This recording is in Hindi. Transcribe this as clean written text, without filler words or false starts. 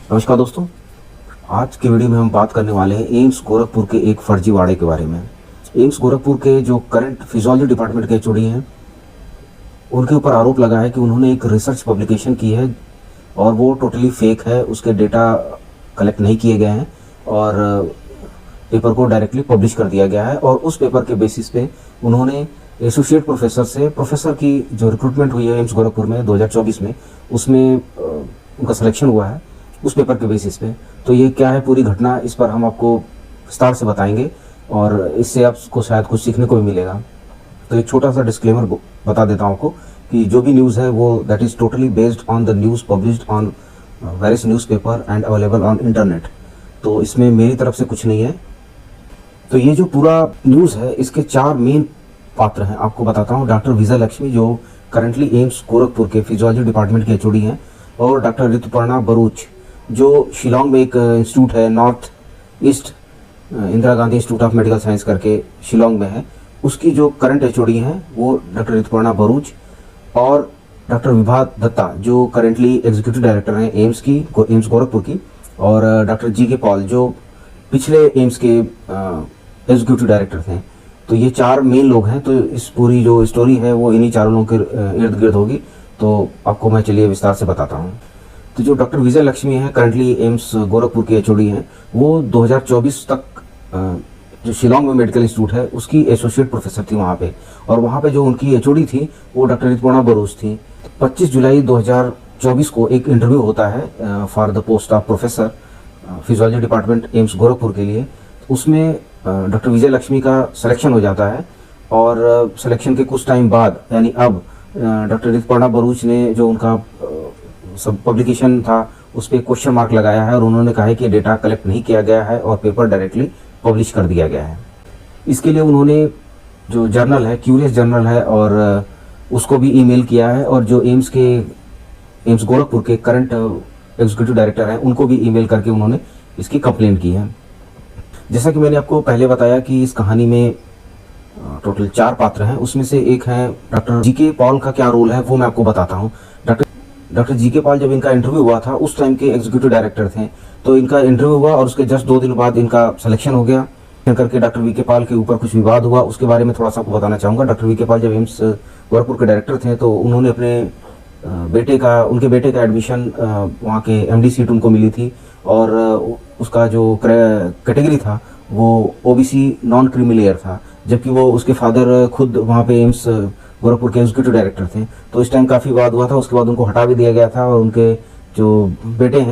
नमस्कार दोस्तों, आज के वीडियो में हम बात करने वाले हैं एम्स गोरखपुर के एक फर्जीवाड़े के बारे में। एम्स गोरखपुर के जो करंट फिजियोलॉजी डिपार्टमेंट के एचओडी हैं, उनके ऊपर आरोप लगा है कि उन्होंने एक रिसर्च पब्लिकेशन की है और वो टोटली फेक है। उसके डेटा कलेक्ट नहीं किए गए हैं और पेपर को डायरेक्टली पब्लिश कर दिया गया है। और उस पेपर के बेसिस पे उन्होंने एसोसिएट प्रोफेसर से, प्रोफेसर की जो रिक्रूटमेंट हुई है एम्स गोरखपुर में 2024 में, उसमें उनका सिलेक्शन हुआ है उस पेपर के बेसिस पे। तो ये क्या है पूरी घटना, इस पर हम आपको विस्तार से बताएंगे और इससे आपको शायद कुछ सीखने को भी मिलेगा। तो एक छोटा सा डिस्क्लेमर बता देता हूँ आपको कि जो भी न्यूज़ है वो that is totally based on the news published on various newspaper and available on internet. तो इसमें मेरी तरफ से कुछ नहीं है। तो ये जो पूरा न्यूज़ है, इसके 4 मेन पात्र हैं। आपको बताता हूँ। डॉक्टर विजय लक्ष्मी जो करंटली एम्स गोरखपुर के फिजियोलॉजी डिपार्टमेंट के एचओडी हैं, और डॉक्टर ऋतुपर्णा बरूच जो शिलोंग में एक इंस्टीट्यूट है, north east Indira Gandhi institute of medical science करके शिलोंग में है, उसकी जो करंट एचओडी हैं वो डॉक्टर ऋतुपर्णा बरूच, और डॉक्टर विभा दत्ता जो करेंटली एग्जीक्यूटिव डायरेक्टर हैं एम्स गोरखपुर की, और डॉक्टर जी.के. पॉल जो पिछले एम्स के एग्जीक्यूटिव डायरेक्टर थे। तो ये 4 मेन लोग हैं। तो इस पूरी जो स्टोरी है वो इन्हीं 4 लोगों के इर्द गिर्द होगी। तो आपको मैं चलिए विस्तार से बताता हूँ। तो जो डॉक्टर विजय लक्ष्मी है, करंटली एम्स गोरखपुर के एचओडी हैं, वो 2024 तक जो शिलोंग में मेडिकल इंस्टीट्यूट है उसकी एसोसिएट प्रोफेसर थी वहाँ पे। और वहाँ पे जो उनकी एचओडी थी वो डॉक्टर ऋतुपर्णा बरूच थी। 25 जुलाई 2024 को एक इंटरव्यू होता है for the post of professor physiology department AIIMS Gorakhpur के लिए। उसमें डॉक्टर विजय लक्ष्मी का सिलेक्शन हो जाता है और सिलेक्शन के कुछ टाइम बाद, यानी अब डॉक्टर ऋतुपर्णा बरूच ने जो उनका सब पब्लिकेशन था उस पर क्वेश्चन मार्क लगाया है और उन्होंने कहा है कि डेटा कलेक्ट नहीं किया गया है और पेपर डायरेक्टली पब्लिश कर दिया गया है। इसके लिए उन्होंने जो जर्नल है, क्यूरियस जर्नल है, और उसको भी ईमेल किया है, और जो एम्स गोरखपुर के करंट एग्जीक्यूटिव डायरेक्टर हैं उनको भी ईमेल करके उन्होंने इसकी कंप्लेंट की है। जैसा कि मैंने आपको पहले बताया कि इस कहानी में टोटल 4 पात्र हैं। उसमें से एक है डॉक्टर जी.के. पॉल का क्या रोल है वो मैं आपको बताता हूँ। Doctor GK. पॉल जब इनका इंटरव्यू हुआ था उस टाइम के एग्जीक्यूटिव डायरेक्टर थे। तो इनका इंटरव्यू हुआ और उसके जस्ट 2 दिन बाद इनका सिलेक्शन हो गया। करके डॉक्टर वी.के. पॉल के ऊपर कुछ विवाद हुआ, उसके बारे में थोड़ा सा आपको बताना चाहूँगा। Doctor VK. पॉल जब एम्स गोरखपुर के डायरेक्टर थे तो उन्होंने अपने उनके बेटे का एडमिशन, वहाँ के एमडी सीट उनको मिली थी, और उसका जो कैटेगरी था वो ओबीसी नॉन क्रीमी लेयर था, जबकि वो उसके फादर खुद वहाँ पे एम्स गोरखपुर के एग्जीक्यूटिव डायरेक्टर थे। तो इस टाइम काफ़ी विवाद हुआ था। उसके बाद उनको हटा भी दिया गया था और उनके जो बेटे हैं